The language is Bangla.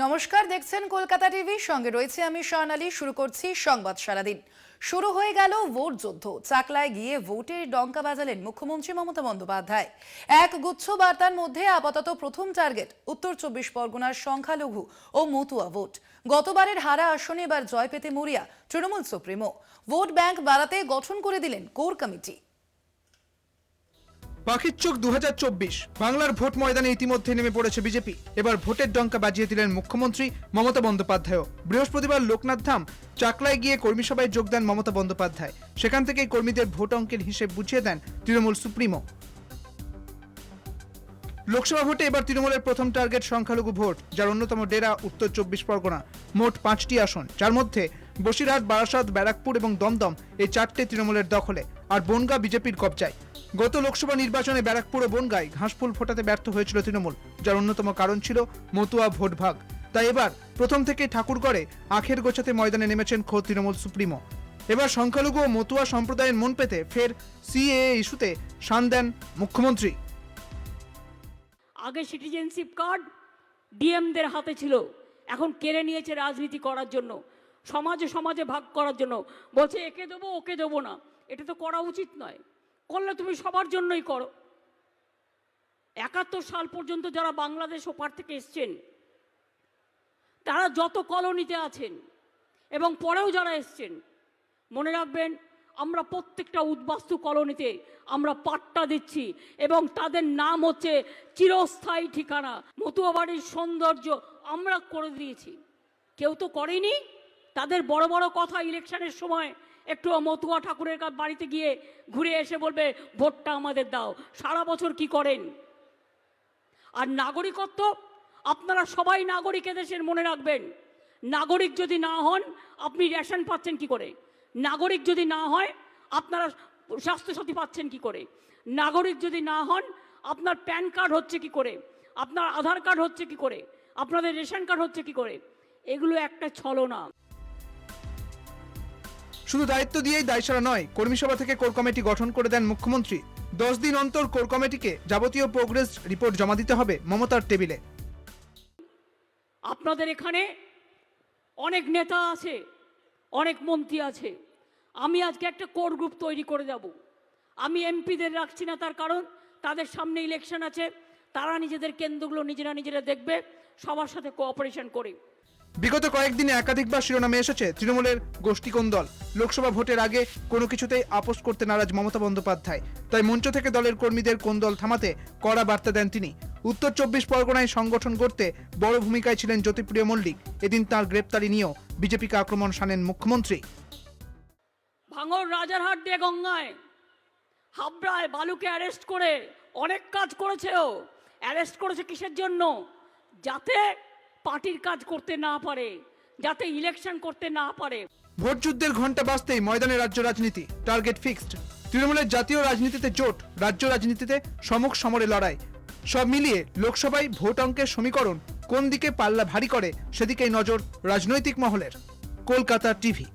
নমস্কার, দেখছেন কলকাতা টিভি। সঙ্গে রয়েছে আমি স্বর্ণালী। শুরু করছি সংবাদ সারাদিন। শুরু হয়ে গেল ভোট যুদ্ধ। চাকলায় গিয়ে ভোটের ডঙ্কা বাজালেন মুখ্যমন্ত্রী মমতা বন্দ্যোপাধ্যায়। এক গুচ্ছ বার্তার মধ্যে আপাতত প্রথম টার্গেট উত্তর 24 পরগনার সংখ্যালঘু ও মতুয়া ভোট। গতবারের হারা আসনে এবার জয় পেতে মরিয়া তৃণমূল সুপ্রিমো। ভোট ব্যাংক বাড়াতে গঠন করে দিলেন কোর কমিটি। পাখির চোখ 2024 বাংলার ভোট ময়দানে ইতিমধ্যে নেমে পড়েছে বিজেপি। এবার ভোটের ডঙ্কা বাজিয়ে দিলেন মুখ্যমন্ত্রী মমতা বন্দ্যোপাধ্যায়। বৃহস্পতিবার লোকনাথ ধাম চাকলায় গিয়ে কর্মী সভায় যোগ দেন মমতা বন্দ্যোপাধ্যায়। সেখান থেকেই কর্মীদের ভোট অঙ্কের হিসেব বুঝিয়ে দেন তৃণমূল সুপ্রিমো। লোকসভা ভোটে এবার তৃণমূলের প্রথম টার্গেট সংখ্যালঘু ভোট, যার অন্যতম ডেরা উত্তর 24 পরগনা। মোট 5টি আসন, যার মধ্যে বসিরহাট, বারাসাত, ব্যারাকপুর এবং দমদম এই 4টে তৃণমূলের দখলে, আর বনগাঁ বিজেপির কবজায়। গত লোকসভা নির্বাচনে ব্যারাকপুর ও বনগাঁয় ঘাসফুল ফোটাতে ব্যর্থ হয়েছিল তৃণমূল, যার অন্যতম কারণ ছিল মতুয়া ভোট ভাগ। তাই এবার প্রথম থেকে ঠাকুরগড়ে আখের গোছাতে ময়দানে নেমেছেন খোদ তৃণমূল সুপ্রিমো। এবার সংখ্যালঘু ও মতুয়া সম্প্রদায়ের মন পেতে ফের সিএএ ইস্যুতে শান দেন মুখ্যমন্ত্রী। আগে সিটিজেনশিপ কার্ড ডিএমদের হাতে ছিল, এখন কেড়ে নিয়েছে রাজনীতি করার জন্য, সমাজে সমাজে ভাগ করার জন্য। বলছে একে দেবো ওকে দেবো না। এটা তো করা উচিত নয়। করলে তুমি সবার জন্যই করো। 71 সাল পর্যন্ত যারা বাংলাদেশ ওপার থেকে এসছেন, তারা যত কলোনিতে আছেন এবং পরেও যারা এসছেন, মনে রাখবেন আমরা প্রত্যেকটা উদ্বাস্তু কলোনিতে আমরা পাট্টা দিচ্ছি এবং তাদের নাম হচ্ছে চিরস্থায়ী ঠিকানা। মতুয়া বাড়ির সৌন্দর্য আমরা করে দিয়েছি, কেউ তো করেনি। তাদের বড় বড় কথা ইলেকশনের সময় একটু মতুয়া ঠাকুরের বাড়িতে গিয়ে ঘুরে এসে বলবে ভোটটা আমাদের দাও। সারা বছর কি করেন? আর নাগরিকত্ব, আপনারা সবাই নাগরিক এদেশের, মনে রাখবেন। নাগরিক যদি না হন আপনি রেশন পাচ্ছেন কি করে? নাগরিক যদি না হয় আপনারা স্বাস্থ্যসাথী পাচ্ছেন কি করে? নাগরিক যদি না হন আপনার প্যান কার্ড হচ্ছে কি করে? আপনার আধার কার্ড হচ্ছে কি করে? আপনাদের রেশন কার্ড হচ্ছে কি করে? এগুলো একটা ছলনা। শুধু দায়িত্ব দিয়েই দায়সারা নয়, কর্মী সভা থেকে কোর কমিটি গঠন করে দেন মুখ্যমন্ত্রী। 10 দিন অন্তর কোর কমিটিকে যাবতীয় প্রোগ্রেস রিপোর্ট জমা দিতে হবে মমতার টেবিলে। আপনাদের এখানে অনেক নেতা আছে, অনেক মন্ত্রী আছে। আমি আজকে একটা কোর গ্রুপ তৈরি করে যাব। আমি এমপিদের রাখছি না, তার কারণ তাদের সামনে ইলেকশন আছে, তারা নিজেদের কেন্দ্রগুলো নিজেরা দেখবে, সবার সাথে কোঅপারেশন করে। বিগত কয়েকদিনে একাধিকবার শিরোনামে এসেছে তৃণমূলের গোষ্ঠী কোন্দল। লোকসভা ভোটের আগে কোনো কিছুতেই আপোষ করতে নারাজ মমতা বন্দ্যোপাধ্যায়। তাই মঞ্চ থেকে দলের কর্মীদের কোন্দল থামাতে কড়া বার্তা দেন তিনি। উত্তর 24 পরগনায় সংগঠন গড়তে বড় ভূমিকায় ছিলেন জ্যোতিপ্রিয় মল্লিক। এদিন তার গ্রেপ্তারি নিয়েও বিজেপিকে আক্রমণ শানেন মুখ্যমন্ত্রী। ভাঙড়, রাজারহাট দিয়ে গঙ্গায়, হাবড়ায় বালুকে অ্যারেস্ট করে অনেক কাজ করেছে। ও অ্যারেস্ট করেছে কিসের জন্য? যাতে পার্টির কাজ করতে না পারে, যাতে ইলেকশন করতে না পারে। ভোট যুদ্ধের ঘণ্টা বাজতেই ময়দানে রাজ্য রাজনীতি। Target fixed. তৃণমূলের জাতীয় রাজনীতিতে জোট, রাজ্য রাজনীতিতে সমক সমরে লড়াই। সব মিলিয়ে লোকসভায় ভোট অঙ্কের সমীকরণ কোন দিকে পাল্লা ভারী করে সেদিকেই নজর রাজনৈতিক মহলের। কলকাতা টিভি।